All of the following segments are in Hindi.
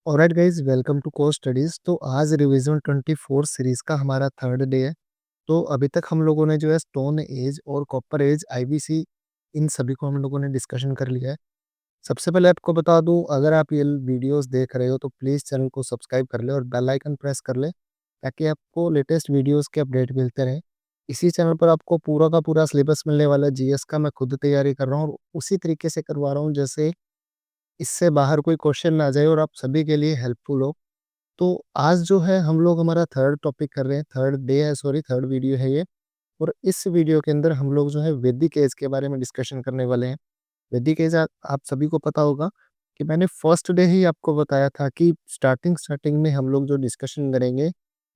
Alright guys, welcome to core studies. तो आज रिवीजन 24 सीरीज का हमारा थर्ड डे है। तो अभी तक हम लोगों ने जो है स्टोन एज और कॉपर एज आईबीसी इन सभी को हम लोगों ने डिस्कशन कर लिया है। सबसे पहले आपको बता दूं, अगर आप ये वीडियोस देख रहे हो तो प्लीज़ चैनल को सब्सक्राइब कर ले और बेल आइकन प्रेस कर ले, ताकि आपको लेटेस्ट वीडियोस के अपडेट मिलते रहें। इसी चैनल पर आपको पूरा का पूरा सिलेबस मिलने वाला है। जीएस का मैं खुद तैयारी कर रहा हूँ और उसी तरीके से करवा रहा हूँ जैसे इससे बाहर कोई क्वेश्चन ना जाए और आप सभी के लिए हेल्पफुल हो। तो आज जो है हम लोग हमारा थर्ड टॉपिक कर रहे हैं, थर्ड डे है, सॉरी थर्ड वीडियो है ये। और इस वीडियो के अंदर हम लोग जो है वैदिक एज के बारे में डिस्कशन करने वाले हैं। वैदिक एज आप सभी को पता होगा कि मैंने फर्स्ट डे ही आपको बताया था कि स्टार्टिंग स्टार्टिंग में हम लोग जो डिस्कशन करेंगे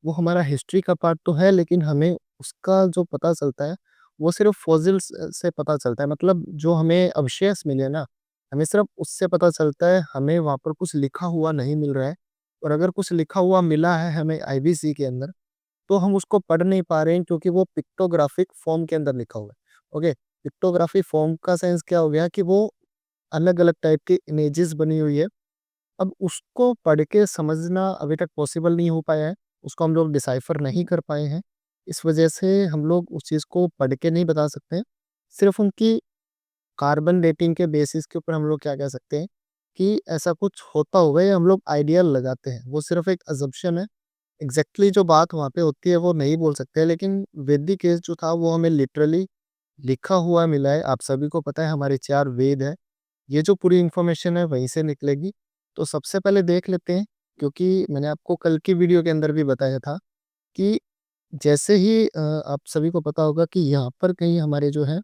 वो हमारा हिस्ट्री का पार्ट तो है, लेकिन हमें उसका जो पता चलता है वो सिर्फ फॉसिल्स से पता चलता है। मतलब जो हमें अवशेष मिले ना, हमें सिर्फ उससे पता चलता है, हमें वहाँ पर कुछ लिखा हुआ नहीं मिल रहा है। और अगर कुछ लिखा हुआ मिला है हमें आईबीसी के अंदर, तो हम उसको पढ़ नहीं पा रहे हैं क्योंकि वो पिक्टोग्राफिक फॉर्म के अंदर लिखा हुआ है। ओके, पिक्टोग्राफी फॉर्म का सेंस क्या हो गया कि वो अलग-अलग टाइप की इमेजेस बनी हुई है। अब उसको पढ़ के समझना अभी तक पॉसिबल नहीं हो पाया है। उसको हम लोग डिसाइफर नहीं कर पाए हैं। इस वजह से हम लोग उस चीज़ को पढ़ के नहीं बता सकते हैं। सिर्फ़ उनकी कार्बन डेटिंग के बेसिस के ऊपर हम लोग क्या कह सकते हैं कि ऐसा कुछ होता होगा, ये हम लोग आइडिया लगाते हैं। वो सिर्फ़ एक अज़म्पशन है। एग्ज़ैक्टली जो बात वहाँ पे होती है वो नहीं बोल सकते, लेकिन वैदिक एज जो था वो हमें लिटरली लिखा हुआ मिला है। आप सभी को पता है हमारे 4 वेद हैं। ये जो पूरी इन्फॉर्मेशन है वहीं से निकलेगी। तो सबसे पहले देख लेते हैं, क्योंकि मैंने आपको कल की वीडियो के अंदर भी बताया था कि जैसे ही आप सभी को पता होगा कि यहाँ पर कहीं हमारे जो है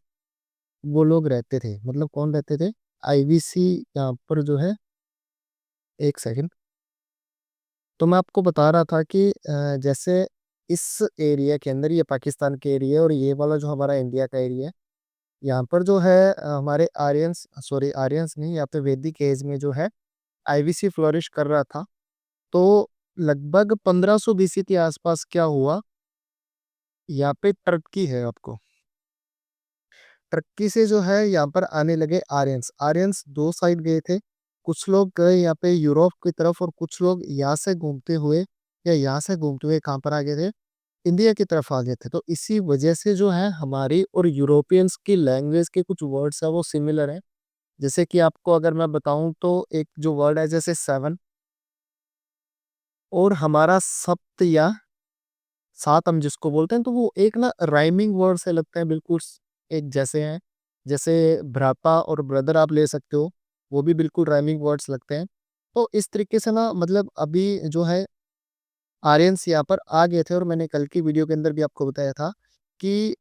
वो लोग रहते थे। मतलब कौन रहते थे? आईवीसी यहाँ पर जो है, 1 सेकंड। तो मैं आपको बता रहा था कि जैसे इस एरिया के अंदर ये पाकिस्तान के एरिया है और ये वाला जो हमारा इंडिया का एरिया है, यहाँ पर जो है हमारे आर्यंस, सॉरी आर्यंस नहीं, यहाँ पे वैदिक एज में जो है आईवीसी फ्लोरिश कर रहा था। तो लगभग 1500 बीसी के आसपास क्या हुआ, यहाँ पे टर्की है आपको। टर्की से जो है यहाँ पर आने लगे आर्यंस। आर्यंस 2 साइड गए थे। कुछ लोग गए यहाँ पे यूरोप की तरफ और कुछ लोग यहाँ से घूमते हुए या यहाँ से घूमते हुए कहाँ पर आ गए थे? इंडिया की तरफ आ गए थे। तो इसी वजह से जो है हमारी और यूरोपियंस की लैंग्वेज के कुछ वर्ड्स है वो सिमिलर है। जैसे कि आपको अगर मैं बताऊँ तो एक जो वर्ड है जैसे 7, और हमारा सप्त या सात हम जिसको बोलते हैं, तो वो एक ना राइमिंग वर्ड से लगते हैं, बिल्कुल एक जैसे हैं। जैसे भ्राता और ब्रदर आप ले सकते हो, वो भी बिल्कुल राइमिंग वर्ड्स लगते हैं। तो इस तरीके से ना, मतलब अभी जो है आर्यंस यहाँ पर आ गए थे और मैंने कल की वीडियो के अंदर भी आपको बताया था कि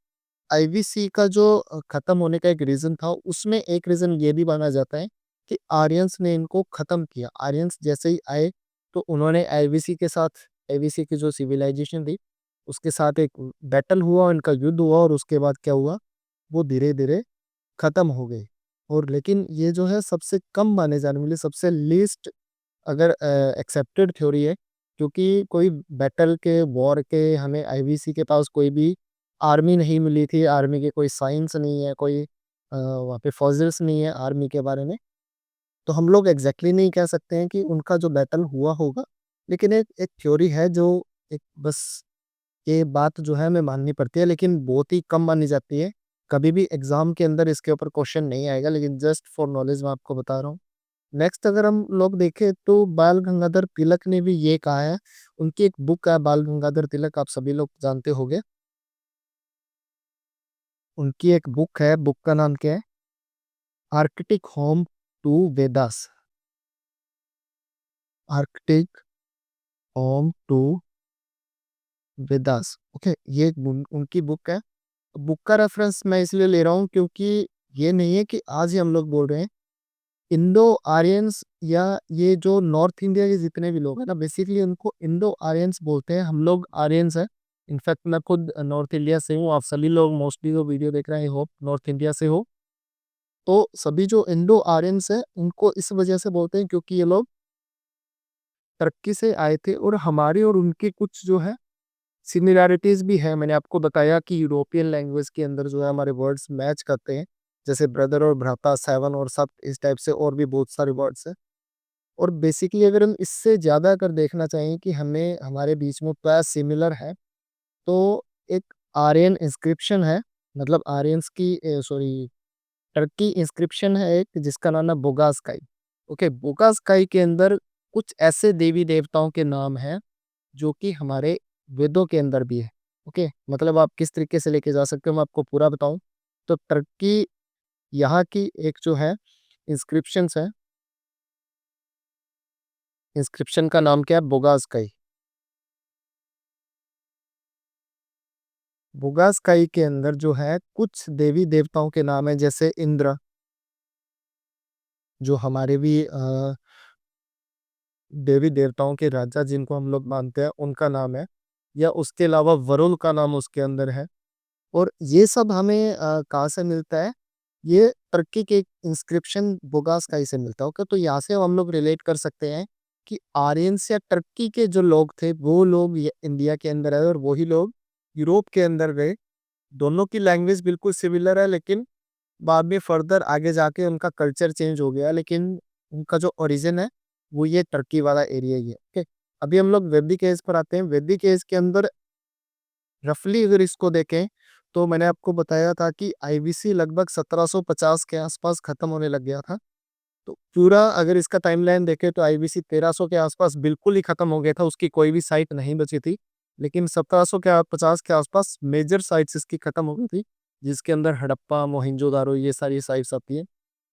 आईवीसी का जो खत्म होने का एक रीज़न था, उसमें एक रीज़न ये भी माना जाता है कि आर्यंस ने इनको खत्म किया। आर्यंस जैसे ही आए तो उन्होंने आईवीसी के साथ, आईवीसी की जो सिविलाइजेशन थी, उसके साथ एक बैटल हुआ, उनका युद्ध हुआ और उसके बाद क्या हुआ, वो धीरे-धीरे खत्म हो गए। और लेकिन ये जो है सबसे कम माने जाने वाली, सबसे लीस्ट अगर एक्सेप्टेड थ्योरी है, क्योंकि कोई बैटल के, वॉर के हमें आईवीसी के पास कोई भी आर्मी नहीं मिली थी, आर्मी के कोई साइंस नहीं है, कोई वहाँ पे फॉसिल्स नहीं है आर्मी के बारे में। तो हम लोग एग्जैक्टली नहीं कह सकते हैं कि उनका जो बैटल हुआ होगा, लेकिन एक एक थ्योरी है जो, एक बस ये बात जो है हमें माननी पड़ती है, लेकिन बहुत ही कम मानी जाती है। कभी भी एग्जाम के अंदर इसके ऊपर क्वेश्चन नहीं आएगा, लेकिन जस्ट फॉर नॉलेज मैं आपको बता रहा हूँ। नेक्स्ट अगर हम लोग देखें तो बाल गंगाधर तिलक ने भी ये कहा है। उनकी एक बुक है बाल गंगाधर तिलक, आप सभी लोग जानते होंगे। उनकी एक बुक है, बुक का नाम क्या है? Arctic home to Vedas. Arctic home to Vedas. Okay, ये उनकी बुक है। बुक का रेफरेंस मैं इसलिए ले रहा हूँ क्योंकि ये नहीं है कि आज ही हम लोग बोल रहे हैं। इंडो आर्यंस या ये जो नॉर्थ इंडिया के जितने भी लोग हैं ना, बेसिकली उनको इंडो आर्यंस बोलते हैं। हम लोग आर्यंस हैं। इनफैक्ट मैं खुद नॉर्थ इंडिया से हूँ। आप सभी लोग मोस्टली जो वीडियो देख रहे हैं, होप नॉर्थ इंडिया से हो। तो सभी जो इंडो आर्यंस हैं उनको इस वजह से बोलते हैं क्योंकि ये लोग टर्की से आए थे और हमारे और उनके कुछ जो है सिमिलैरिटीज भी है। मैंने आपको बताया कि यूरोपियन लैंग्वेज के अंदर जो है हमारे वर्ड्स मैच करते हैं, जैसे ब्रदर और भ्राता, सेवन और सब, इस टाइप से और भी बहुत सारे वर्ड्स हैं। और बेसिकली अगर हम इससे ज़्यादा अगर देखना चाहें कि हमें हमारे बीच में क्या सिमिलर है, तो एक आर्यन इंस्क्रिप्शन है, मतलब आर्यंस की सॉरी टर्की इंस्क्रिप्शन है एक जिसका नाम है बोगासकाई। ओके, बोगासकाई के अंदर कुछ ऐसे देवी देवताओं के नाम हैं जो कि हमारे वेदों के अंदर भी है। ओके, मतलब आप किस तरीके से लेके जा सकते हो मैं आपको पूरा बताऊं तो टर्की यहाँ की एक जो है इंस्क्रिप्शंस है, इंस्क्रिप्शन का नाम क्या है, बोगासकाई। बोगासकाई के अंदर जो है कुछ देवी देवताओं के नाम है, जैसे इंद्र, जो हमारे भी देवी देवताओं के राजा जिनको हम लोग मानते हैं उनका नाम है, या उसके अलावा वरुण का नाम उसके अंदर है। और ये सब हमें कहाँ से मिलता है, ये टर्की के इंस्क्रिप्शन बोगासकाई से मिलता है। ओके, तो यहाँ से हम लोग रिलेट कर सकते हैं कि आर्यंस या टर्की के जो लोग थे वो लोग इंडिया के अंदर आए और वही लोग यूरोप के अंदर गए। दोनों की लैंग्वेज बिल्कुल सिमिलर है, लेकिन बाद में फर्दर आगे जाके उनका कल्चर चेंज हो गया, लेकिन उनका जो ओरिजिन है वो ये टर्की वाला एरिया ही है। ओके, अभी हम लोग वैदिक एज पर आते हैं। वैदिक एज के अंदर रफली अगर इसको देखें तो मैंने आपको बताया था कि आईबीसी लगभग 1750 के आसपास खत्म होने लग गया था। तो पूरा अगर इसका टाइमलाइन देखें तो आईबीसी 1300 के आसपास बिल्कुल ही खत्म हो गया था, उसकी कोई भी साइट नहीं बची थी। लेकिन 1750 के आसपास मेजर साइट्स इसकी खत्म हो गई थी, जिसके अंदर हड़प्पा, मोहिंजोदारो ये सारी साइट्स आती हैं।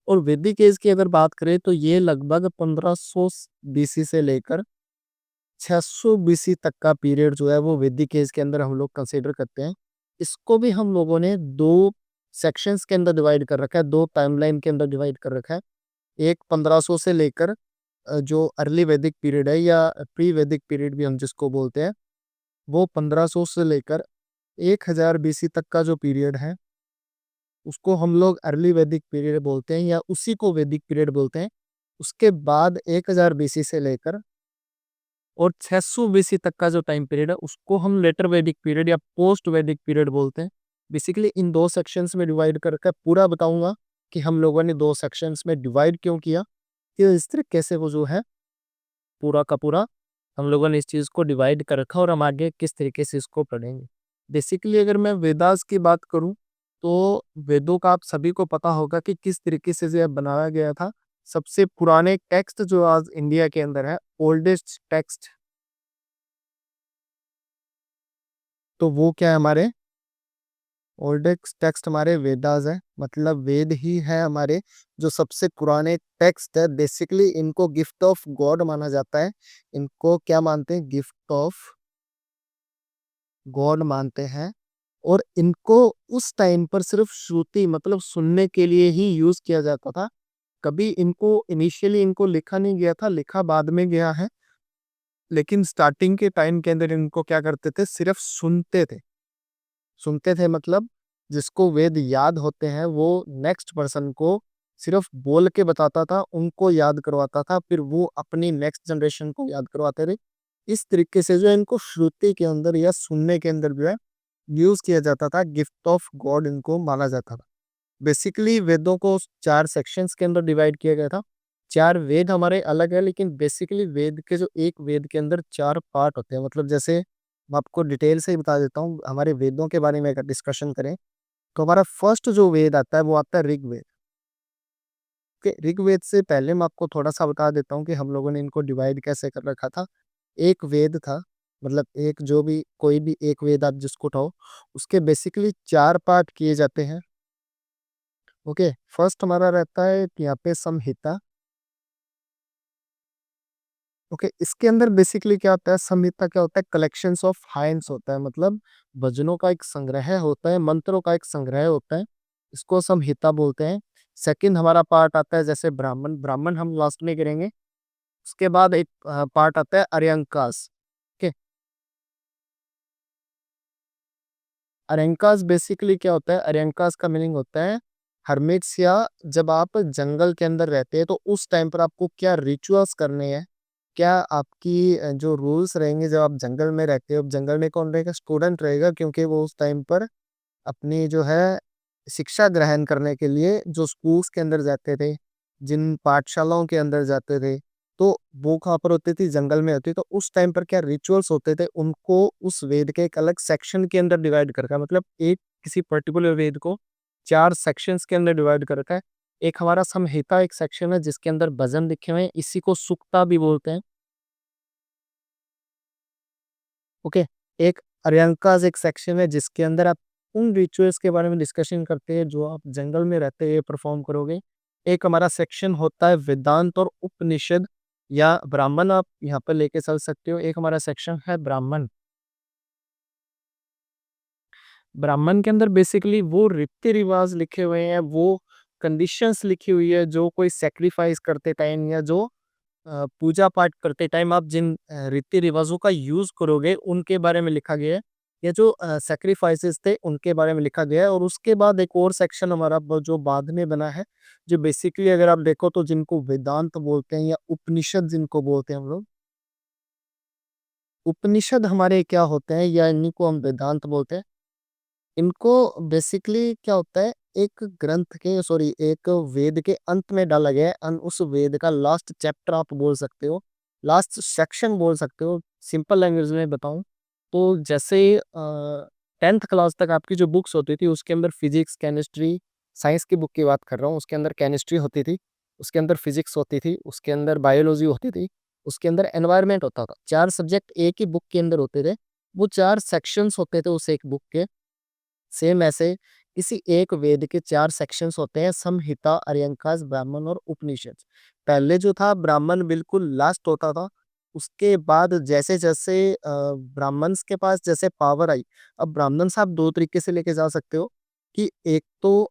और वैदिक एज की अगर बात करें तो ये लगभग 1500 बीसी से लेकर 600 बीसी तक का पीरियड जो है वो वैदिक एज के अंदर हम लोग कंसीडर करते हैं। इसको भी हम लोगों ने दो सेक्शंस के अंदर डिवाइड कर रखा है, दो टाइमलाइन के अंदर डिवाइड कर रखा है। एक 1500 से लेकर जो अर्ली वैदिक पीरियड है या प्री वैदिक पीरियड भी हम जिसको बोलते हैं, वो 1500 से लेकर 1000 बीसी तक का जो पीरियड है उसको हम लोग अर्ली वैदिक पीरियड बोलते हैं या उसी को वैदिक पीरियड बोलते हैं। उसके बाद 1000 बीसी से लेकर और 600 बीसी तक का जो टाइम पीरियड है उसको हम लेटर वैदिक पीरियड या पोस्ट वैदिक पीरियड बोलते हैं। बेसिकली इन दो सेक्शंस में डिवाइड करके पूरा बताऊंगा कि हम लोगों ने दो सेक्शंस में डिवाइड क्यों किया, कि इस तरीके से वो जो है पूरा का पूरा हम लोगों ने इस चीज़ को डिवाइड कर रखा और हम आगे किस तरीके से इसको पढ़ेंगे। बेसिकली अगर मैं वेदास की बात करूं तो वेदों का आप सभी को पता होगा कि किस तरीके से जो बनाया गया था। सबसे पुराने टेक्स्ट जो आज इंडिया के अंदर है, ओल्डेस्ट टेक्स्ट, तो वो क्या है, हमारे ओल्डेस्ट टेक्स्ट हमारे वेदास है। मतलब वेद ही है हमारे जो सबसे पुराने टेक्स्ट है। बेसिकली इनको गिफ्ट ऑफ गॉड माना जाता है। इनको क्या मानते हैं, गिफ्ट ऑफ गॉड मानते हैं। और इनको उस टाइम पर सिर्फ श्रुति मतलब सुनने के लिए ही यूज किया जाता था। कभी इनको इनिशियली इनको लिखा नहीं गया था, लिखा बाद में गया है। लेकिन स्टार्टिंग के टाइम के अंदर इनको क्या करते थे, सिर्फ सुनते थे। सुनते थे मतलब जिसको वेद याद होते हैं वो नेक्स्ट पर्सन को सिर्फ बोल के बताता था, उनको याद करवाता था, फिर वो अपनी नेक्स्ट जनरेशन को याद करवाते थे। इस तरीके से जो है इनको श्रुति के अंदर या सुनने के अंदर जो है यूज किया जाता था। गिफ्ट ऑफ गॉड इनको माना जाता था। बेसिकली वेदों को चार सेक्शंस के अंदर डिवाइड किया गया था। चार वेद हमारे अलग है, लेकिन बेसिकली वेद के जो एक वेद के अंदर चार पार्ट होते हैं। मतलब जैसे मैं आपको डिटेल से ही बता देता हूँ, हमारे वेदों के बारे में अगर डिस्कशन करें तो हमारा फर्स्ट जो वेद आता है वो आता है ऋग्वेद। के ऋग्वेद से पहले मैं आपको थोड़ा सा बता देता हूँ कि हम लोगों ने इनको डिवाइड कैसे कर रखा था। एक वेद था, मतलब एक जो भी कोई भी एक वेद आप जिसको उठाओ, उसके बेसिकली चार पार्ट किए जाते हैं। ओके, फर्स्ट हमारा रहता है कि यहाँ पे संहिता। ओके, इसके अंदर बेसिकली क्या होता है, संहिता क्या होता है, कलेक्शंस ऑफ हाइम्स होता है। मतलब भजनों का एक संग्रह होता है, मंत्रों का एक संग्रह होता है, इसको संहिता बोलते हैं। सेकंड हमारा पार्ट आता है जैसे ब्राह्मण, ब्राह्मण हम लास्ट में करेंगे। उसके बाद एक पार्ट आता है अरंकास। ओके, अरंकास बेसिकली क्या होता है, अरंकास का मीनिंग होता है हर्मिट्स, या जब आप जंगल के अंदर रहते हैं तो उस टाइम पर आपको क्या रिचुअल्स करने हैं, क्या आपकी जो रूल्स रहेंगे जब आप जंगल में रहते हो। अब जंगल में कौन रहेगा, स्टूडेंट रहेगा, क्योंकि वो उस टाइम पर अपनी जो है शिक्षा ग्रहण करने के लिए जो स्कूल्स के अंदर जाते थे, जिन पाठशालाओं के अंदर जाते थे, तो वो कहाँ पर होती थी, जंगल में होती। तो उस टाइम पर क्या रिचुअल्स होते थे, उनको उस वेद के एक अलग सेक्शन के अंदर डिवाइड कर रखा है। मतलब एक किसी पर्टिकुलर वेद को 4 सेक्शंस के अंदर डिवाइड कर रखा है। एक हमारा संहिता एक सेक्शन है जिसके अंदर भजन लिखे हुए हैं, इसी को सुक्ता भी बोलते हैं। ओके। एक अर्यंकास एक सेक्शन है जिसके अंदर आप उन रिचुअल्स के बारे में डिस्कशन करते हैं जो आप जंगल में रहते हुए परफॉर्म करोगे। एक हमारा सेक्शन होता है वेदांत और उपनिषद या ब्राह्मण, आप यहाँ पर लेके चल सकते हो। एक हमारा सेक्शन है ब्राह्मण। ब्राह्मण के अंदर बेसिकली वो रीति रिवाज लिखे हुए हैं, वो कंडीशंस लिखी हुई है, जो कोई सेक्रीफाइस करते टाइम या जो पूजा पाठ करते टाइम आप जिन रीति रिवाजों का यूज करोगे उनके बारे में लिखा गया है। या जो सेक्रीफाइसेस थे उनके बारे में लिखा गया है। और उसके बाद एक और सेक्शन हमारा जो बाद में बना है, जो बेसिकली अगर आप देखो तो जिनको वेदांत बोलते हैं या उपनिषद जिनको बोलते हैं हम लोग। उपनिषद हमारे क्या होते हैं या इन्हीं को हम वेदांत बोलते हैं। इनको बेसिकली क्या होता है, एक ग्रंथ के सॉरी एक वेद के अंत में डाला गया है। उस वेद का लास्ट चैप्टर आप बोल सकते हो, लास्ट सेक्शन बोल सकते हो। सिंपल लैंग्वेज में बताऊं तो जैसे 10th क्लास तक आपकी जो बुक्स होती थी उसके अंदर फिजिक्स केमिस्ट्री, साइंस की बुक की बात कर रहा हूँ, उसके अंदर केमिस्ट्री होती थी, उसके अंदर फिजिक्स होती थी, उसके अंदर बायोलॉजी होती थी, उसके अंदर एनवायरनमेंट होता था। 4 सब्जेक्ट एक ही बुक के अंदर होते थे। वो 4 सेक्शंस होते थे उस एक बुक के। सेम ऐसे किसी एक वेद के 4 सेक्शंस होते हैं, संहिता, अर्यंकास, ब्राह्मण और उपनिषद। पहले जो था ब्राह्मण बिल्कुल लास्ट होता था। उसके बाद जैसे जैसे ब्राह्मण्स के पास जैसे पावर आई। अब ब्राह्मण साहब 2 तरीके से लेके जा सकते हो कि एक तो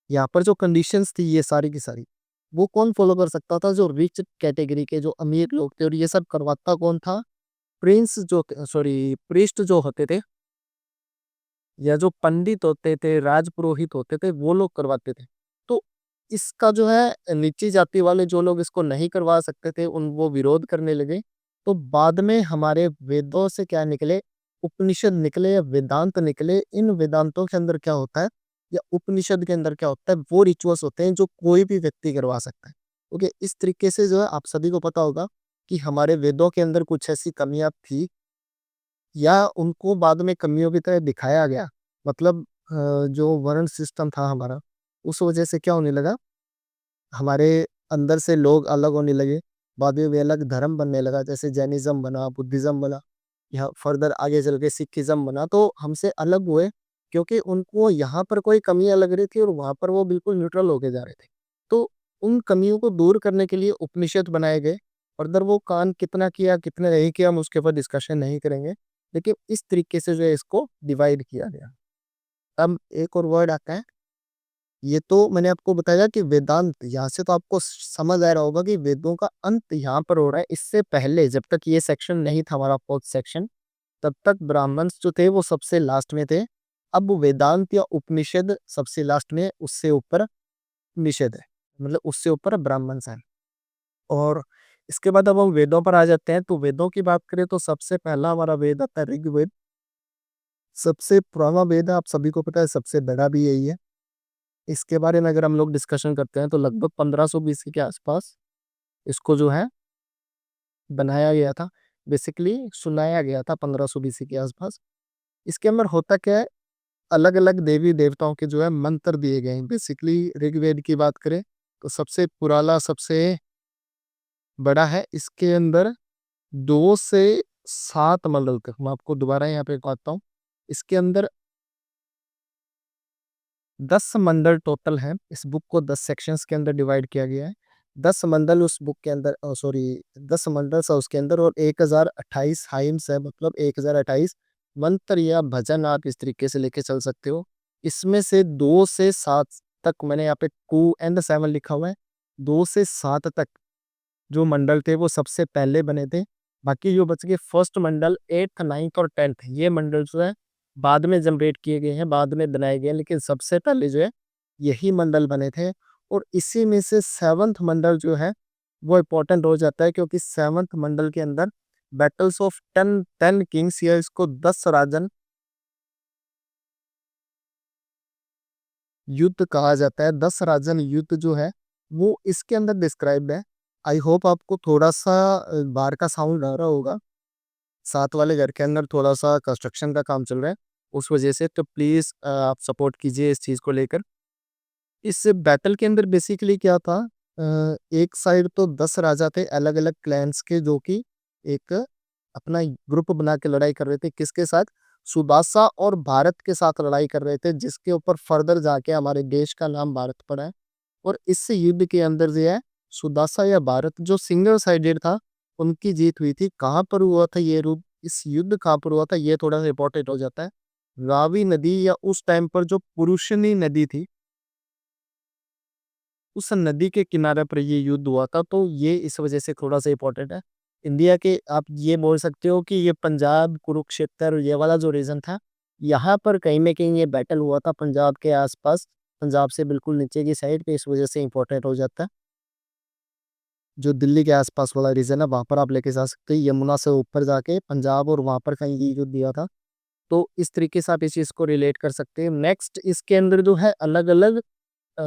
यहाँ पर जो कंडीशंस थी ये सारी की सारी, वो कौन फॉलो कर सकता था, जो रिच कैटेगरी के जो अमीर लोग थे। और ये सब करवाता कौन था, प्रिंस जो सॉरी प्रीस्ट जो होते थे या जो पंडित होते थे, राजपुरोहित होते थे, वो लोग करवाते थे। तो इसका जो है नीची जाति वाले जो लोग इसको नहीं करवा सकते थे उन वो विरोध करने लगे। तो बाद में हमारे वेदों से क्या निकले, उपनिषद निकले या वेदांत निकले। इन वेदांतों के अंदर क्या होता है या उपनिषद के अंदर क्या होता है, वो रिचुअल्स होते हैं जो कोई भी व्यक्ति करवा सकता है। ओके, इस तरीके से जो है आप सभी को पता होगा कि हमारे वेदों के अंदर कुछ ऐसी कमियां थी या उनको बाद में कमियों की तरह दिखाया गया। मतलब जो वर्ण सिस्टम था हमारा, उस वजह से क्या होने लगा, हमारे अंदर से लोग अलग होने लगे। बाद में वे अलग धर्म बनने लगा, जैसे जैनिज्म बना, बुद्धिज्म बना, या फर्दर आगे चल के सिखिज्म बना। तो हमसे अलग हुए क्योंकि उनको यहाँ पर कोई कमियां लग रही थी और वहां पर वो बिल्कुल न्यूट्रल होके जा रहे थे। तो उन कमियों को दूर करने के लिए उपनिषद बनाए गए। फर्दर वो काम कितना किया कितने नहीं किया हम उसके ऊपर डिस्कशन नहीं करेंगे, लेकिन इस तरीके से जो है इसको डिवाइड किया गया। अब एक और वर्ड आता है, ये तो मैंने आपको बताया कि वेदांत, यहाँ से तो आपको समझ आ रहा होगा कि वेदों का अंत यहाँ पर हो रहा है। इससे पहले जब तक ये सेक्शन नहीं था हमारा फोर्थ सेक्शन, तब तक ब्राह्मण्स जो थे वो सबसे लास्ट में थे। अब वेदांत या उपनिषद सबसे लास्ट में, उससे ऊपर निषेध है, मतलब उससे ऊपर ब्राह्मण्स हैं। और इसके बाद अब हम वेदों पर आ जाते हैं। तो वेदों की बात करें तो सबसे पहला हमारा वेद आता है ऋग्वेद। सबसे पुराना वेद है, आप सभी को पता है, सबसे बड़ा भी यही है। इसके बारे में अगर हम लोग डिस्कशन करते हैं तो लगभग 1500 बीसी के आसपास इसको जो है बनाया गया था, बेसिकली सुनाया गया था 1500 बीसी के आसपास। इसके अंदर होता क्या है, अलग अलग देवी देवताओं के जो है मंत्र दिए गए हैं। बेसिकली ऋग्वेद की बात करें तो सबसे पुराना सबसे बड़ा है। इसके अंदर 2 से 7 मंडल तक, मैं आपको दोबारा यहाँ पे बताता हूँ। इसके अंदर 10 मंडल टोटल हैं। इस बुक को 10 सेक्शंस के अंदर डिवाइड किया गया है। 10 मंडल उस बुक के अंदर, सॉरी 10 मंडल है उसके अंदर, और 1028 हाइम्स है, मतलब 1028 मंत्र या भजन आप इस तरीके से लेके चल सकते हो। इसमें से 2 से 7 तक मैंने यहाँ पे 2 and 7 लिखा हुआ है। 2 से 7 तक जो मंडल थे वो सबसे पहले बने थे। बाकी जो बच गए फर्स्ट मंडल, 8th 9th और 10th, ये मंडल जो है बाद में जनरेट किए गए हैं, बाद में बनाए गए हैं, लेकिन सबसे पहले जो है यही मंडल बने थे। और इसी में से 7th मंडल जो है वो इम्पोर्टेंट हो जाता है, क्योंकि 7th मंडल के अंदर बैटल्स ऑफ 10 किंग्स या इसको 10 राजन युद्ध कहा जाता है। 10 राजन युद्ध जो है वो इसके अंदर डिस्क्राइब है। आई होप आपको थोड़ा-सा बाहर का साउंड आ रहा होगा। साथ वाले घर के अंदर थोड़ा-सा कंस्ट्रक्शन का काम चल रहा है, उस वजह से तो प्लीज़ आप सपोर्ट कीजिए इस चीज़ को लेकर। इस बैटल के अंदर बेसिकली क्या था, एक साइड तो 10 राजा थे अलग-अलग क्लैन्स के, जो कि एक अपना ग्रुप बना के लड़ाई कर रहे थे। किसके साथ? सुदासा और भारत के साथ लड़ाई कर रहे थे, जिसके ऊपर फर्दर जाके हमारे देश का नाम भारत पड़ा है। और इस युद्ध के अंदर जो है, सुदासा या भारत जो सिंगल साइडेड था, उनकी जीत हुई थी। कहाँ पर हुआ था ये रुद इस युद्ध कहाँ पर हुआ था, ये थोड़ा-सा इम्पोर्टेंट हो जाता है। रावी नदी या उस टाइम पर जो पुरुषनी नदी थी, उस नदी के किनारे पर ये युद्ध हुआ था, तो ये इस वजह से थोड़ा-सा इम्पोर्टेंट है। इंडिया के आप ये बोल सकते हो कि ये पंजाब, कुरुक्षेत्र ये वाला जो रीजन था, यहाँ पर कहीं न कहीं ये बैटल हुआ था पंजाब के आस-पास, पंजाब से बिल्कुल नीचे की साइड पे, इस वजह से इम्पोर्टेंट हो जाता है। जो दिल्ली के आस-पास वाला रीजन है, वहाँ पर आप लेके जा सकते हैं। यमुना से ऊपर जाके पंजाब और वहाँ पर कहीं ये युद्ध दिया था। तो इस तरीके से आप इस चीज़ को रिलेट कर सकते हैं। नेक्स्ट इसके अंदर जो है अलग-अलग अ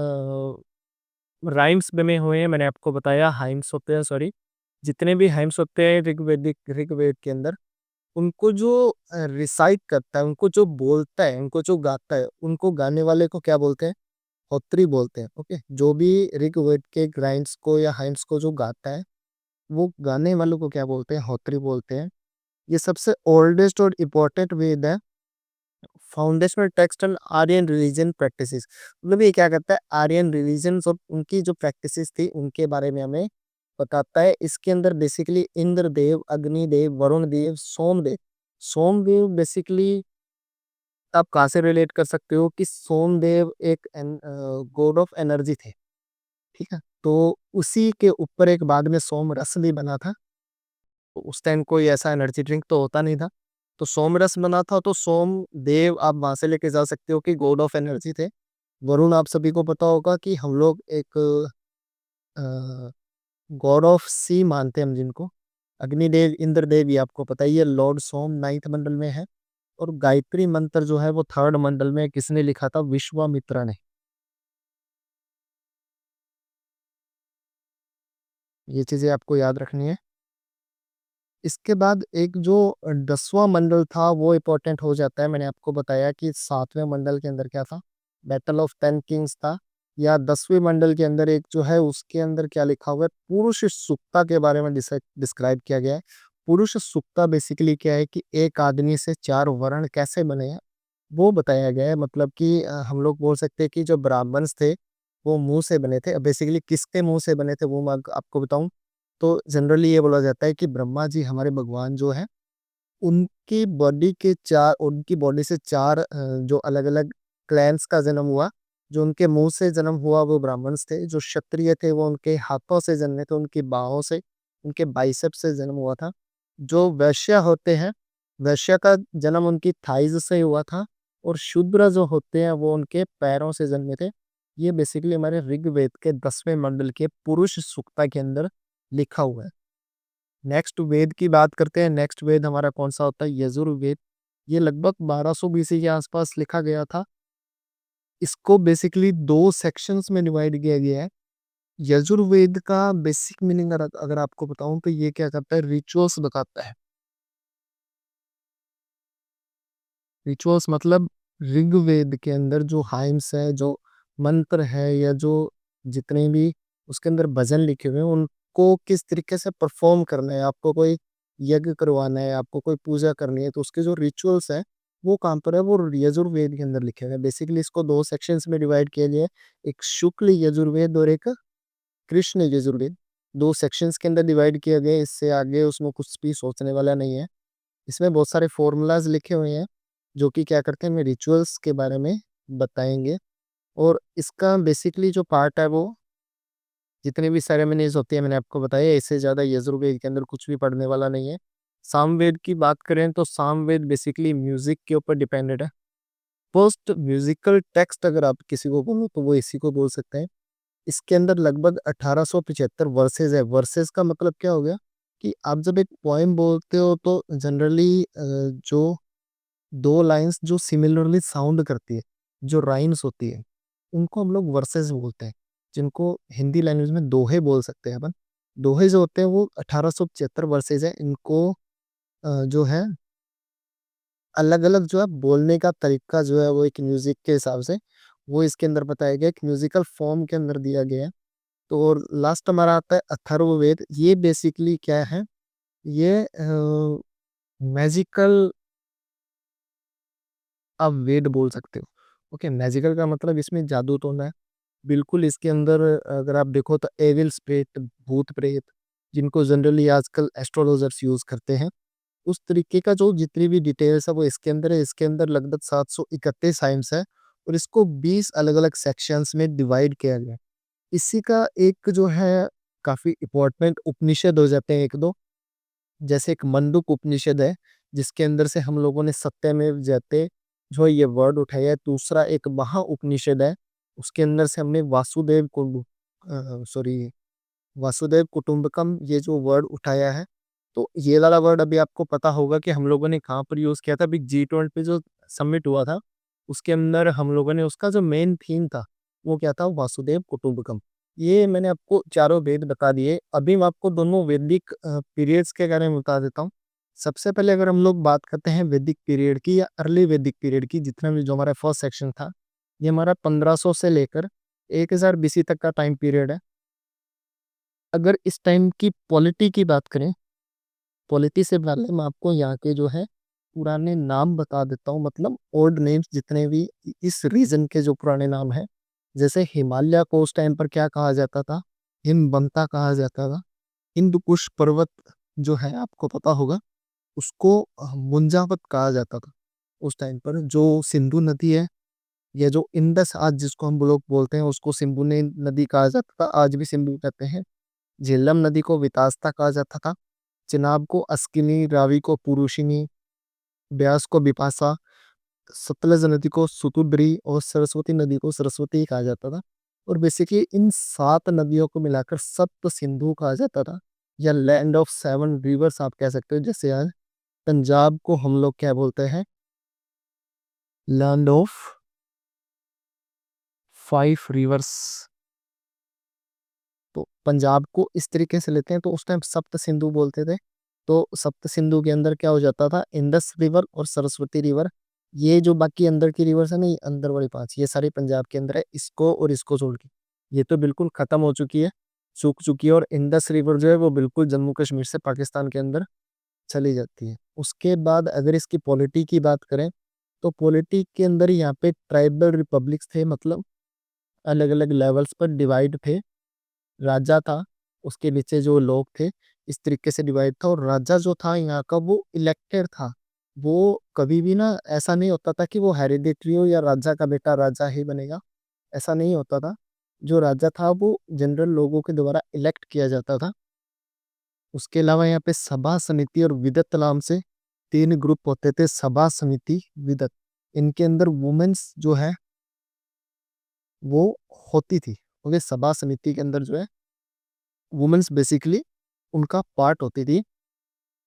राइम्स बने हुए हैं, मैंने आपको बताया हाइम्स होते हैं, सॉरी, जितने भी हाइम्स होते हैं ऋग्वेद के अंदर, उनको जो रिसाइट करता है, उनको जो बोलता है, उनको जो गाता है, उनको गाने वाले को क्या बोलते हैं? होत्री बोलते हैं। ओके, जो भी ऋग्वेद के राइम्स को या हाइम्स को जो गाता है, वो गाने वालों को क्या बोलते हैं? होत्री बोलते हैं। ये सबसे ओल्डेस्ट और इम्पोर्टेंट वेद है। Foundational text and Aryan religion practices, मतलब ये क्या करता है, आर्यन रिलीजन और उनकी जो प्रैक्टिसेस थी उनके बारे में हमें बताता है। इसके अंदर बेसिकली इंद्रदेव, अग्निदेव, वरुण देव, सोमदेव, सोमदेव बेसिकली आप कहाँ से रिलेट कर सकते हो कि सोमदेव एक गॉड ऑफ एनर्जी थे। ठीक है, तो उसी के ऊपर एक बाद में सोम रस भी बना था। तो उस टाइम कोई ऐसा एनर्जी ड्रिंक तो होता नहीं था। तो सोमरस बना था, तो सोमदेव आप वहाँ से लेके जा सकते हो कि गॉड ऑफ एनर्जी थे। वरुण आप सभी को पता होगा कि हम लोग एक अ, गॉड ऑफ सी मानते हैं हम जिनको। अग्निदेव, इंद्रदेव ये आपको पता ही है, लॉर्ड सोम 9th मंडल में है। और गायत्री मंत्र जो है वो 3rd मंडल में किसने लिखा था? विश्वामित्र ने। ये चीज़ें आपको याद रखनी है। इसके बाद एक जो 10वां मंडल था वो इम्पोर्टेंट हो जाता है। मैंने आपको बताया कि 7वें मंडल के अंदर क्या था? बैटल ऑफ 10 किंग्स था। या 10वें मंडल के अंदर एक जो है उसके अंदर क्या लिखा हुआ है? पुरुष सूक्ता के बारे में डिस्क्राइब किया गया है। पुरुष सूक्ता बेसिकली क्या है कि एक आदमी से 4 वर्ण कैसे बने हैं, वो बताया गया है। मतलब कि हम लोग बोल सकते हैं कि जो ब्राह्मण्स थे, वो मुँह से बने थे। अब बेसिकली किसके मुँह से बने थे वो मैं आपको बताऊँ, तो जनरली ये बोला जाता है कि ब्रह्मा जी हमारे भगवान जो हैं, उनकी बॉडी से 4 जो अलग-अलग क्लैन्स का जन्म हुआ। जो उनके मुँह से जन्म हुआ वो ब्राह्मण्स थे, जो क्षत्रिय थे वो उनके हाथों से जन्मे थे, उनकी बाहों से, उनके बाइसेप्स से जन्म हुआ था। जो वैश्य होते हैं, वैश्य का जन्म उनकी थाइज़ से हुआ था। और शूद्र जो होते हैं वो उनके पैरों से जन्मे थे। ये बेसिकली हमारे ऋग्वेद के 10वें मंडल के पुरुष सूक्ता के अंदर लिखा हुआ है। नेक्स्ट वेद की बात करते हैं। नेक्स्ट वेद हमारा कौन-सा होता है? यजुर्वेद। ये लगभग 1200 बीसी के आसपास लिखा गया था। इसको बेसिकली 2 सेक्शंस में डिवाइड किया गया है। यजुर्वेद का बेसिक मीनिंग अगर अगर आपको बताऊँ तो ये क्या करता है? रिचुअल्स बताता है। रिचुअल्स मतलब ऋग्वेद के अंदर जो हाइम्स है, जो मंत्र है, या जो जितने भी उसके अंदर भजन लिखे हुए हैं, उनको किस तरीके से परफॉर्म करना है। आपको कोई यज्ञ करवाना है, आपको कोई पूजा करनी है, तो उसके जो रिचुअल्स हैं, वो कहाँ पर है? वो यजुर्वेद के अंदर लिखे हुए हैं। बेसिकली इसको 2 सेक्शंस में डिवाइड किया गया है। एक शुक्ल यजुर्वेद और एक कृष्ण यजुर्वेद। 2 सेक्शंस के अंदर डिवाइड किया गया है। इससे आगे उसमें कुछ भी सोचने वाला नहीं है। इसमें बहुत सारे फ़ॉर्मूलाज़ लिखे हुए हैं, जो कि क्या करते हैं, हमें रिचुअल्स के बारे में बताएँगे। और इसका बेसिकली जो पार्ट है वो जितने भी सेरेमनीज़ होती है मैंने आपको बताया, इससे ज़्यादा यजुर्वेद के अंदर कुछ भी पढ़ने वाला नहीं है। सामवेद की बात करें तो सामवेद बेसिकली म्यूज़िक के ऊपर डिपेंडेड है। फर्स्ट म्यूज़िकल टेक्स्ट अगर आप किसी को बोलो तो वो इसी को बोल सकते हैं। इसके अंदर लगभग 1875 वर्सेज़ है। वर्सेज़ का मतलब क्या हो गया कि आप जब एक पोएम बोलते हो तो जनरली जो 2 लाइन्स जो सिमिलरली साउंड करती है, जो राइम्स होती है, उनको हम लोग वर्सेस बोलते हैं, जिनको हिंदी लैंग्वेज में दोहे बोल सकते हैं अपन। दोहे जो होते हैं वो 1875 वर्सेज है, इनको जो है अलग-अलग जो है बोलने का तरीका जो है वो एक म्यूज़िक के हिसाब से वो इसके अंदर बताया गया है, एक म्यूज़िकल फ़ॉर्म के अंदर दिया गया है। तो और लास्ट हमारा आता है अथर्ववेद, ये बेसिकली क्या है, ये मैजिकल आप वेद बोल सकते हो। ओके, मैजिकल का मतलब इसमें जादू टोना है। बिल्कुल इसके अंदर अगर आप देखो तो एविल स्पिरिट, भूत-प्रेत, जिनको जनरली आजकल एस्ट्रोलॉजर्स यूज़ करते हैं, उस तरीके का जो जितनी भी डिटेल्स है वो इसके अंदर है। इसके अंदर लगभग 731 साइंस है और इसको 20 अलग-अलग सेक्शंस में डिवाइड किया गया है। इसी का एक जो है काफ़ी इम्पोर्टेंट उपनिषद हो जाते हैं 1-2, जैसे एक मंडूक उपनिषद है, जिसके अंदर से हम लोगों ने सत्यमेव जयते जो ये वर्ड उठाया है। दूसरा एक महा उपनिषद है, उसके अंदर से हमने वासुदेव कुटुंबकम ये जो वर्ड उठाया है। तो ये वाला वर्ड अभी आपको पता होगा कि हम लोगों ने कहाँ पर यूज़ किया था, अभी G20 पे जो समिट हुआ था, उसके अंदर हम लोगों ने उसका जो मेन थीम था, वो क्या था, वासुदेव कुटुंबकम। ये मैंने आपको चारों वेद बता दिए। अभी मैं आपको दोनों वैदिक पीरियड्स के बारे में बता देता हूँ। सबसे पहले अगर हम लोग बात करते हैं वैदिक पीरियड की या अर्ली वैदिक पीरियड की, जितना भी जो हमारा फर्स्ट सेक्शन था, ये हमारा 1500 से लेकर 1000 बीसी तक का टाइम पीरियड है। अगर इस टाइम की पॉलिटी की बात करें, पॉलिटी से पहले मैं आपको यहाँ के जो है पुराने नाम बता देता हूँ, मतलब ओल्ड नेम्स जितने भी इस रीजन के जो पुराने नाम हैं। जैसे हिमालय को उस टाइम पर क्या कहा जाता था, हिमवंता कहा जाता था। हिंदू कुश पर्वत जो है आपको पता होगा, उसको मुंजावत कहा जाता था। उस टाइम पर जो सिंधु नदी है, या जो इंडस आज जिसको हम लोग बोलते हैं, उसको सिंधु नदी कहा जाता था, आज भी सिंधु कहते हैं। झेलम नदी को वितास्ता कहा जाता था। चिनाब को अस्किनी, रावी को पुरुषिनी, ब्यास को बिपाशा, सतलज नदी को सुतुद्री और सरस्वती नदी को सरस्वती कहा जाता था। और बेसिकली इन 7 नदियों को मिलाकर सप्त सिंधु कहा जाता था, या लैंड ऑफ 7 रिवर्स आप कह सकते हो। जैसे आज पंजाब को हम लोग क्या बोलते हैं, लैंड ऑफ 5 रिवर्स। तो पंजाब को इस तरीके से लेते हैं, तो उस टाइम सप्त सिंधु बोलते थे। तो सप्त सिंधु के अंदर क्या हो जाता था, इंडस रिवर और सरस्वती रिवर। ये जो बाकी अंदर की रिवर्स है ना, ये अंदर वाली 5 ये सारी पंजाब के अंदर है, इसको और इसको छोड़ के। ये तो बिल्कुल खत्म हो चुकी है, सूख चुकी है। और इंडस रिवर जो है वो बिल्कुल जम्मू कश्मीर से पाकिस्तान के अंदर चली जाती है। उसके बाद अगर इसकी पॉलिटी की बात करें, तो पॉलिटी के अंदर यहाँ पे ट्राइबल रिपब्लिक्स थे, मतलब अलग अलग लेवल्स पर डिवाइड थे। राजा था, उसके नीचे जो लोग थे, इस तरीके से डिवाइड था। और राजा जो था यहाँ का वो इलेक्टेड था। वो कभी भी ना ऐसा नहीं होता था कि वो हेरिडिटरी हो या राजा का बेटा राजा ही बनेगा, ऐसा नहीं होता था। जो राजा था वो जनरल लोगों के द्वारा इलेक्ट किया जाता था। उसके अलावा यहाँ पे सभा समिति और विदत नाम से 3 ग्रुप होते थे, सभा समिति विदत। इनके अंदर वुमेन्स जो है वो होती थी। ओके, सभा समिति के अंदर जो है वुमेन्स बेसिकली उनका पार्ट होती थी।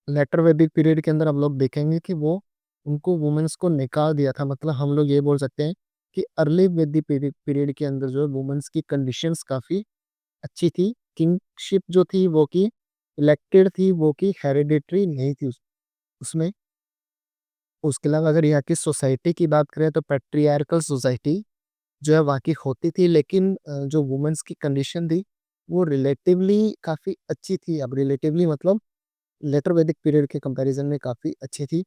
लेटर वैदिक पीरियड के अंदर हम लोग देखेंगे कि वो उनको वुमेन्स को निकाल दिया था। मतलब हम लोग ये बोल सकते हैं कि अर्ली वैदिक पीरियड के अंदर जो है वुमेन्स की कंडीशंस काफ़ी अच्छी थी। किंगशिप जो थी वो की इलेक्टेड थी, वो की हेरिडिटरी नहीं थी उसमें। उसके अलावा अगर यहाँ की सोसाइटी की बात करें तो पैट्रियार्कल सोसाइटी जो है वहाँ की होती थी, लेकिन जो वुमेन्स की कंडीशन थी वो रिलेटिवली काफ़ी अच्छी थी। अब रिलेटिवली मतलब लेटर वैदिक पीरियड के कंपैरिजन में काफ़ी अच्छी थी।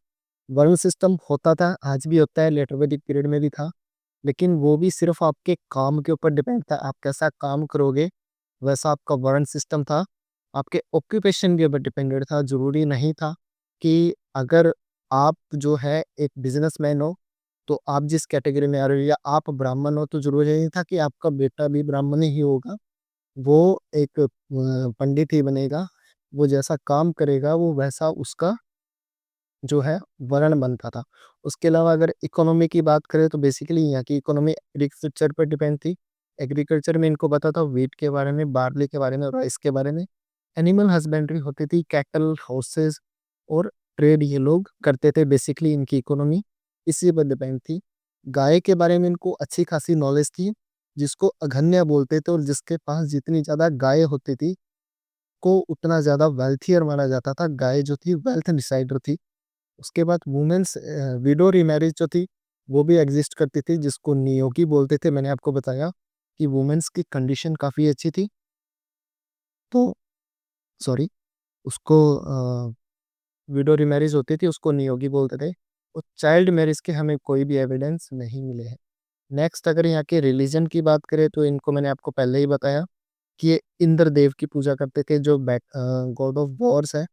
वर्ण सिस्टम होता था, आज भी होता है, लेटर वैदिक पीरियड में भी था। लेकिन वो भी सिर्फ आपके काम के ऊपर डिपेंड था, आप कैसा काम करोगे वैसा आपका वर्ण सिस्टम था। आपके ऑक्यूपेशन के ऊपर डिपेंडेड था। ज़रूरी नहीं था कि अगर आप जो है एक बिजनेसमैन हो तो आप जिस कैटेगरी में आ रहे हो, या आप ब्राह्मण हो तो ज़रूरी नहीं था कि आपका बेटा भी ब्राह्मण ही होगा। वो एक पंडित ही बनेगा। वो जैसा काम करेगा वो वैसा उसका जो है वर्ण बनता था। उसके अलावा अगर इकोनॉमी की बात करें तो बेसिकली यहाँ की इकोनॉमी एग्रीकल्चर पर डिपेंड थी। एग्रीकल्चर में इनको पता था व्हीट के बारे में, बार्ली के बारे में, राइस के बारे में। एनिमल हस्बेंड्री होती थी, कैटल, हॉर्सेस और ट्रेड ये लोग करते थे। बेसिकली इनकी इकोनॉमी इसी पर डिपेंड थी। गाय के बारे में इनको अच्छी खासी नॉलेज थी, जिसको अघन्या बोलते थे। और जिसके पास जितनी ज़्यादा गाय होती थी को उतना ज़्यादा वेल्थियर माना जाता था, गाय जो थी वेल्थ डिसाइडर थी। उसके बाद वुमेन्स विडो रीमैरिज जो थी, वो भी एग्ज़िस्ट करती थी जिसको नियोगी बोलते थे। मैंने आपको बताया कि वुमेन्स की कंडीशन काफ़ी अच्छी थी, तो सॉरी उसको विडो रीमैरिज होती थी, उसको नियोगी बोलते थे। और चाइल्ड मैरिज के हमें कोई भी एविडेंस नहीं मिले हैं। नेक्स्ट अगर यहाँ के रिलीजन की बात करें तो इनको मैंने आपको पहले ही बताया कि ये इंद्र देव की पूजा करते थे जो गॉड ऑफ वॉर्स है,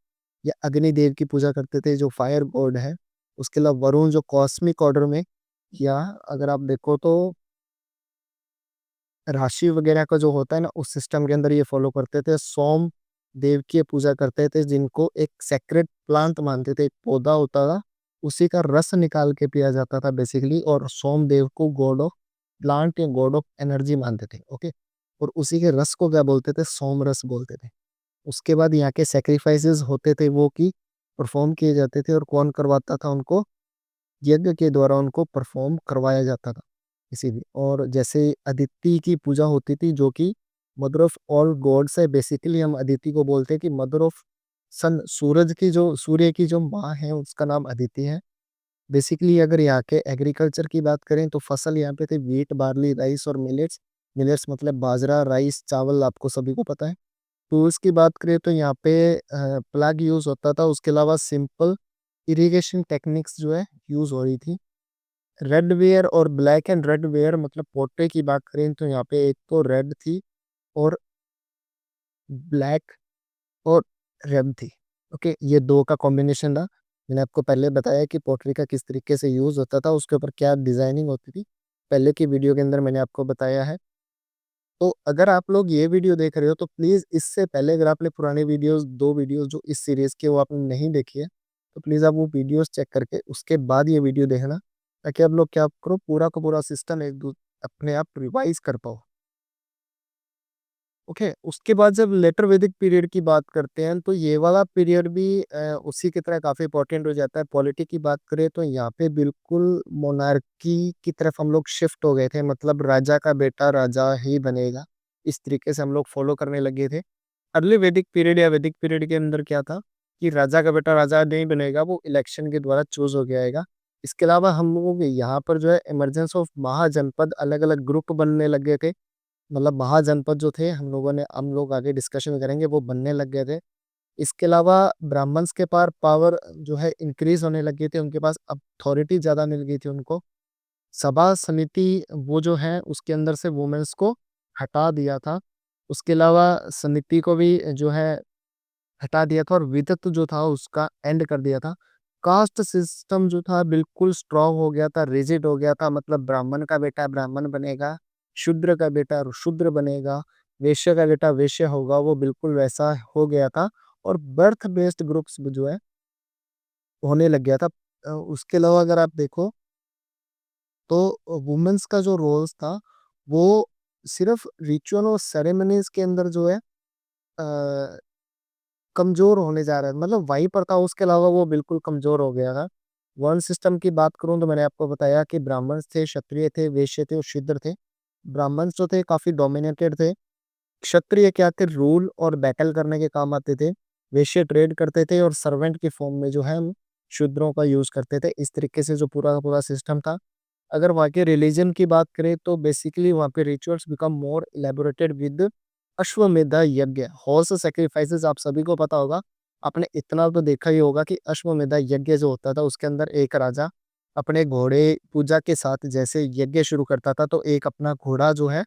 या अग्नि देव की पूजा करते थे जो फायर गॉड है। उसके अलावा वरुण जो कॉस्मिक ऑर्डर में, या अगर आप देखो तो राशि वगैरह का जो होता है ना, उस सिस्टम के अंदर ये फॉलो करते थे। सोम देव की पूजा करते थे जिनको एक सेक्रेट प्लांट मानते थे, एक पौधा होता था, उसी का रस निकाल के पिया जाता था बेसिकली। और सोम देव को गॉड ऑफ प्लांट या गॉड ऑफ एनर्जी मानते थे, ओके। और उसी के रस को क्या बोलते थे, सोम रस बोलते थे। उसके बाद यहाँ के सेक्रीफाइसेस होते थे वो कि परफॉर्म किए जाते थे, और कौन करवाता था उनको, यज्ञ के द्वारा उनको परफॉर्म करवाया जाता था इसीलिए। और जैसे अदिति की पूजा होती थी जो कि मदर ऑफ ऑल गॉड्स है, बेसिकली हम अदिति को बोलते हैं कि मदर ऑफ सन, सूरज की जो, सूर्य की जो माँ है उसका नाम अदिति है। बेसिकली अगर यहाँ के एग्रीकल्चर की बात करें तो फसल यहाँ पे थे व्हीट, बार्ली, राइस और मिलेट्स। मिलेट्स मतलब बाजरा, राइस, चावल, आपको सभी को पता है। टूल्स की बात करें तो यहाँ पे प्लग यूज होता था, उसके अलावा सिंपल इरिगेशन टेक्निक्स जो है यूज हो रही थी। रेड वेयर और ब्लैक एंड रेड वेयर मतलब पोर्ट्रे की बात करें तो यहाँ पे एक तो रेड थी और ब्लैक और रेड थी, ओके। ये दो का कॉम्बिनेशन था। मैंने आपको पहले बताया कि पोर्ट्री का किस तरीके से यूज होता था, उसके ऊपर क्या डिजाइनिंग होती थी, पहले की वीडियो के अंदर मैंने आपको बताया है। तो अगर आप लोग ये वीडियो देख रहे हो तो प्लीज़ इससे पहले अगर आपने पुराने वीडियोस, 2 वीडियोस जो इस सीरीज़ के वो आपने नहीं देखी है, तो प्लीज़ आप वो वीडियोस चेक करके उसके बाद ये वीडियो देखना, ताकि आप लोग क्या करो, पूरा का पूरा सिस्टम अपने आप रिवाइज़ कर पाओ। ओके, उसके बाद जब लेटर वैदिक पीरियड की बात करते हैं तो ये वाला पीरियड भी उसी की तरह काफ़ी इंपॉर्टेंट हो जाता है। पॉलिटी की बात करें तो यहाँ पे बिल्कुल मोनार्की की तरफ हम लोग शिफ्ट हो गए थे, मतलब राजा का बेटा राजा ही बनेगा, इस तरीके से हम लोग फॉलो करने लगे थे। अर्ली वैदिक पीरियड या वैदिक पीरियड के अंदर क्या था कि राजा का बेटा राजा नहीं बनेगा, वो इलेक्शन के द्वारा चूज हो गया आएगा। इसके अलावा हम लोगों के यहाँ पर जो है इमरजेंस ऑफ महाजनपद, अलग अलग ग्रुप बनने लग गए थे। मतलब महाजनपद जो थे, हम लोग आगे डिस्कशन करेंगे, वो बनने लग गए थे। इसके अलावा ब्राह्मण्स के पार पावर जो है इंक्रीज होने लग गई थी, उनके पास अथॉरिटी ज़्यादा मिल गई थी उनको। सभा समिति वो जो है उसके अंदर से वुमेन्स को हटा दिया था। उसके अलावा समिति को भी जो है हटा दिया था, और विधत जो था उसका एंड कर दिया था। कास्ट सिस्टम जो था बिल्कुल स्ट्रांग हो गया था, रिजिड हो गया था, मतलब ब्राह्मण का बेटा ब्राह्मण बनेगा, शूद्र का बेटा शूद्र बनेगा, वैश्य का बेटा वैश्य होगा, वो बिल्कुल वैसा हो गया था। और बर्थ बेस्ड ग्रुप्स जो है होने लग गया था। उसके अलावा अगर आप देखो तो वुमेन्स का जो रोल्स था वो सिर्फ रिचुअल और सेरेमनीज के अंदर जो है कमज़ोर होने जा रहा है, मतलब वहीं पर था, उसके अलावा वो बिल्कुल कमज़ोर हो गया था। वर्ण सिस्टम की बात करूँ तो मैंने आपको बताया कि ब्राह्मण थे, क्षत्रिय थे, वैश्य थे और शूद्र थे। ब्राह्मण जो थे काफ़ी डोमिनेटेड थे। क्षत्रिय क्या थे, रूल और बैटल करने के काम आते थे। वैश्य ट्रेड करते थे, और सर्वेंट की फॉर्म में जो है हम शूद्रों का यूज़ करते थे। इस तरीके से जो पूरा का पूरा सिस्टम था। अगर वहाँ के रिलीजन की बात करें तो बेसिकली वहाँ पे rituals become more elaborated with अश्वमेध यज्ञ, हॉर्स सैक्रिफाइसेस, आप सभी को पता होगा। आपने इतना तो देखा ही होगा कि अश्वमेध यज्ञ जो होता था उसके अंदर एक राजा अपने घोड़े पूजा के साथ जैसे यज्ञ शुरू करता था, तो एक अपना घोड़ा जो है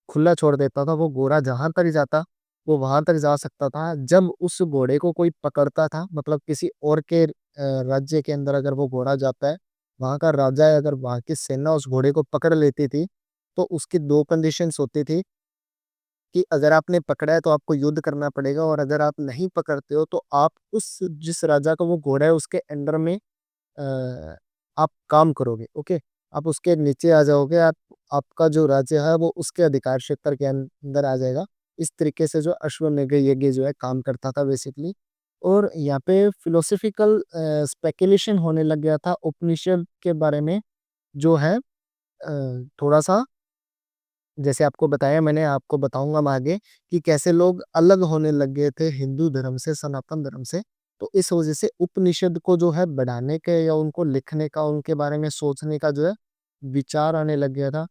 खुला छोड़ देता था। वो घोड़ा जहां तक जाता वो वहां तक जा सकता था। जब उस घोड़े को कोई पकड़ता था, मतलब किसी और के राज्य के अंदर अगर वो घोड़ा जाता है, वहां का राजा है, अगर वहां की सेना उस घोड़े को पकड़ लेती थी, तो उसकी दो कंडीशंस होती थी कि अगर आपने पकड़ा है तो आपको युद्ध करना पड़ेगा, और अगर आप नहीं पकड़ते हो तो आप उस जिस राजा का वो घोड़ा है उसके अंडर में अ, आप काम करोगे, ओके। आप उसके नीचे आ जाओगे, आप आपका जो राज्य है वो उसके अधिकार क्षेत्र के अंदर आ जाएगा। इस तरीके से जो अश्वमेध यज्ञ जो है काम करता था बेसिकली। और यहाँ पे फिलोसफिकल स्पेकुलेशन होने लग गया था उपनिषद के बारे में, जो है थोड़ा सा जैसे आपको बताया मैंने, आपको बताऊँगा मैं आगे कि कैसे लोग अलग होने लग गए थे हिंदू धर्म से, सनातन धर्म से। तो इस वज़ह से उपनिषद को जो है बढ़ाने के या उनको लिखने का, उनके बारे में सोचने का जो है विचार आने लग गया था।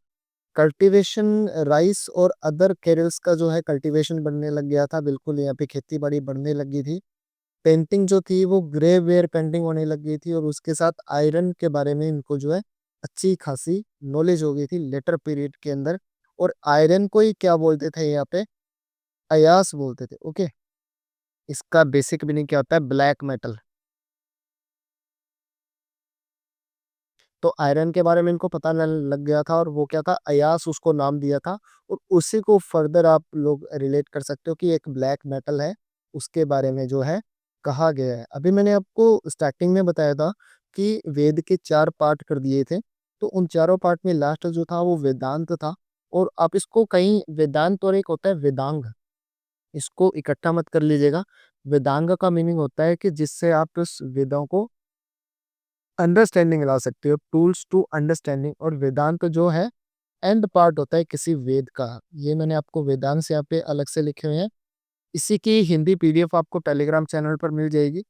कल्टीवेशन राइस और अदर केरल्स का जो है कल्टीवेशन बढ़ने लग गया था। बिल्कुल यहाँ पे खेती-बाड़ी बढ़ने लगी थी। पेंटिंग जो थी वो ग्रे वेयर पेंटिंग होने लग गई थी और उसके साथ आयरन के बारे में इनको जो है अच्छी खासी नॉलेज हो गई थी लेटर पीरियड के अंदर। और आयरन को ही क्या बोलते थे यहाँ पे? अयास बोलते थे। ओके, इसका बेसिक मीनिंग क्या होता है? Black metal. तो आयरन के बारे में इनको पता लग गया था और वो क्या था, अयास उसको नाम दिया था। और उसी को फर्दर आप लोग रिलेट कर सकते हो कि एक ब्लैक मेटल है, उसके बारे में जो है कहा गया है। अभी मैंने आपको स्टार्टिंग में बताया था कि वेद के 4 पार्ट कर दिए थे, तो उन चारों पार्ट में लास्ट जो था वो वेदांत था। और आप इसको कहीं वेदांत और एक होता है वेदांग, इसको इकट्ठा मत कर लीजिएगा। वेदांग का मीनिंग होता है कि जिससे आप इस वेदों को अंडरस्टैंडिंग ला सकते हो, टूल्स टू अंडरस्टैंडिंग। और वेदांत जो है एंड पार्ट होता है किसी वेद का। ये मैंने आपको वेदांत से यहाँ पे अलग से लिखे हुए हैं। इसी की हिंदी पीडीएफ आपको टेलीग्राम चैनल पर मिल जाएगी।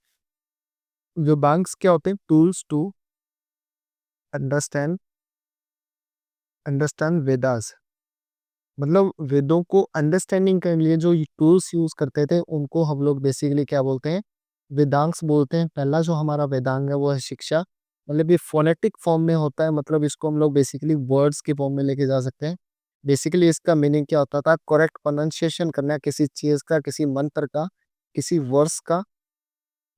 वेदांग्स क्या होते हैं? Tools to understand understand Vedas. मतलब वेदों को अंडरस्टैंडिंग के लिए जो टूल्स यूज करते थे उनको हम लोग बेसिकली क्या बोलते हैं? वेदांग्स बोलते हैं। पहला जो हमारा वेदांग है वो है शिक्षा। मतलब ये फोनेटिक फॉर्म में होता है, मतलब इसको हम लोग बेसिकली वर्ड्स के फॉर्म में लेके जा सकते हैं। बेसिकली इसका मीनिंग क्या होता था? करेक्ट प्रोनाउंसिएशन करना किसी चीज का, किसी मंत्र का, किसी वर्ड्स का।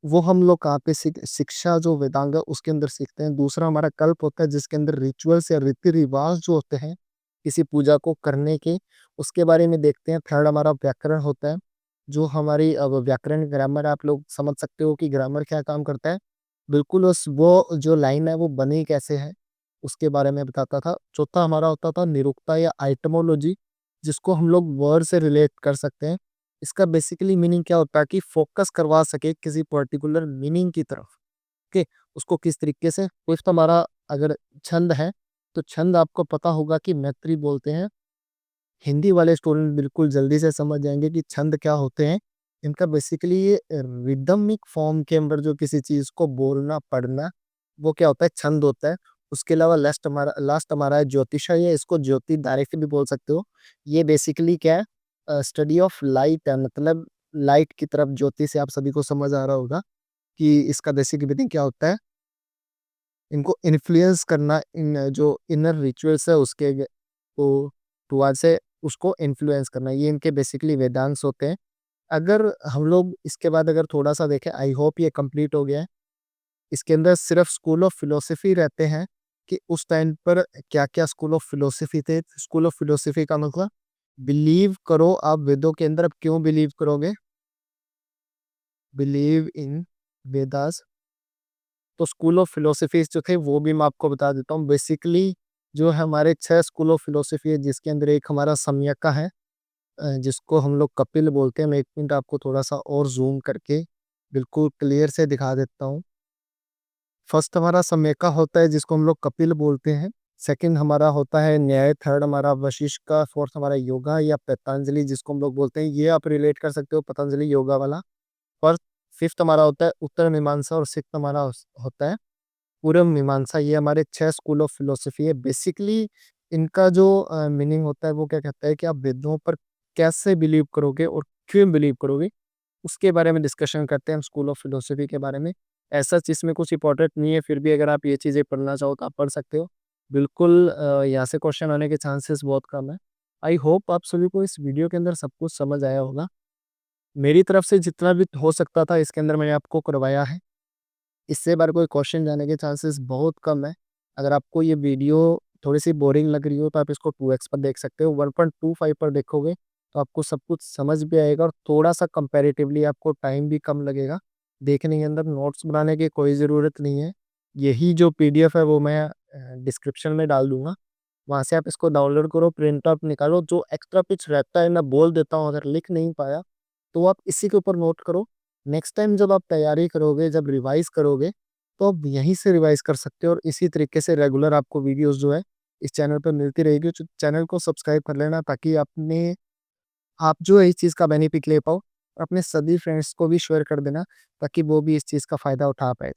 वो हम लोग कहाँ पे शिक्षा जो वेदांग है उसके अंदर सीखते हैं। दूसरा हमारा कल्प होता है जिसके अंदर रिचुअल्स या रीति रिवाज जो होते हैं किसी पूजा को करने के, उसके बारे में देखते हैं। थर्ड हमारा व्याकरण होता है, जो हमारी अब व्याकरण ग्रामर आप लोग समझ सकते हो कि ग्रामर क्या काम करता है। बिल्कुल उस वो जो लाइन है वो बनी कैसे है उसके बारे में बताता था। चौथा हमारा होता था निरुक्ता या आइटमोलॉजी, जिसको हम लोग वर्ड से रिलेट कर सकते हैं। इसका बेसिकली मीनिंग क्या होता है कि फोकस करवा सके किसी पर्टिकुलर मीनिंग की तरफ। ओके, उसको किस तरीके से। फिफ्थ हमारा अगर छंद है, तो छंद आपको पता होगा कि मैत्री बोलते हैं। हिंदी वाले स्टूडेंट बिल्कुल जल्दी से समझ जाएंगे कि छंद क्या होते हैं। इनका बेसिकली ये रिदमिक फॉर्म के अंदर जो किसी चीज को बोलना पढ़ना, वो क्या होता है? छंद होता है। उसके अलावा लास्ट हमारा है ज्योतिषा। इसको ज्योति डायरेक्ट भी बोल सकते हो। ये बेसिकली क्या है? स्टडी ऑफ लाइट है। मतलब लाइट की तरफ ज्योति से आप सभी को समझ आ रहा होगा कि इसका बेसिक मीनिंग क्या होता है। इनको इन्फ्लुएंस करना, इन जो इनर रिचुअल्स है उसके को टुवर्ड्स से उसको इन्फ्लुएंस करना, ये इनके बेसिकली वेदांश होते हैं। अगर हम लोग इसके बाद अगर थोड़ा सा देखें, आई होप ये कंप्लीट हो गया है। इसके अंदर सिर्फ स्कूल ऑफ फिलोसफी रहते हैं कि उस टाइम पर क्या क्या स्कूल ऑफ फिलोसफी थे। स्कूल ऑफ फिलोसफी का मतलब बिलीव करो आप वेदों के अंदर। अब क्यों बिलीव करोगे? Believe in Vedas. तो स्कूल ऑफ फिलोसफीज जो थे वो भी मैं आपको बता देता हूँ। बेसिकली जो है हमारे 6 स्कूल ऑफ फिलोसफी है, जिसके अंदर एक हमारा सम्यका है, जिसको हम लोग कपिल बोलते हैं। मैं 1 मिनट आपको थोड़ा सा और जूम करके बिल्कुल क्लियर से दिखा देता हूँ। फर्स्ट हमारा सम्यका होता है जिसको हम लोग कपिल बोलते हैं। सेकंड हमारा होता है न्याय। थर्ड हमारा वशिष्ठ का। फोर्थ हमारा योगा या पतंजलि जिसको हम लोग बोलते हैं, ये आप रिलेट कर सकते हो पतंजलि योगा वाला। और फिफ्थ हमारा होता है उत्तर मीमांसा। और सिक्स्थ हमारा होता है पूर्व मीमांसा। ये हमारे 6 स्कूल ऑफ फिलोसफी है। बेसिकली इनका जो मीनिंग होता है वो क्या कहता है कि आप वेदों पर कैसे बिलीव करोगे और क्यों बिलीव करोगे, उसके बारे में डिस्कशन करते हैं हम स्कूल ऑफ फिलोसफी के बारे में। ऐसा चीज़ में कुछ इंपॉर्टेंट नहीं है, फिर भी अगर आप ये चीज़ें पढ़ना चाहो तो आप पढ़ सकते हो। बिल्कुल यहाँ से क्वेश्चन आने के चांसेस बहुत कम है। आई होप आप सभी को इस वीडियो के अंदर सब कुछ समझ आया होगा। मेरी तरफ से जितना भी हो सकता था इसके अंदर मैंने आपको करवाया है। इससे बार कोई क्वेश्चन जाने के चांसेस बहुत कम है। अगर आपको ये वीडियो थोड़ी-सी बोरिंग लग रही हो तो आप इसको 2x पर देख सकते हो। 1.25 पर देखोगे तो आपको सब कुछ समझ भी आएगा और थोड़ा-सा कंपैरेटिवली आपको टाइम भी कम लगेगा। देखने के अंदर नोट्स बनाने की कोई ज़रूरत नहीं है। यही जो पीडीएफ है वो मैं डिस्क्रिप्शन में डाल दूँगा। वहाँ से आप इसको डाउनलोड करो, प्रिंट आउट निकालो। जो एक्स्ट्रा कुछ रहता है मैं बोल देता हूँ, अगर लिख नहीं पाया तो आप इसी के ऊपर नोट करो। नेक्स्ट टाइम जब आप तैयारी करोगे, जब रिवाइज़ करोगे, तो आप यहीं से रिवाइज़ कर सकते हो और इसी तरीके से रेगुलर आपको वीडियोज़ जो है इस चैनल पे मिलती रहेगी। तो चैनल को सब्सक्राइब कर लेना ताकि आप जो है इस चीज़ का बेनिफिट ले पाओ। अपने सभी फ्रेंड्स को भी शेयर कर देना ताकि वो भी इस चीज़ का फ़ायदा उठा पाएँ।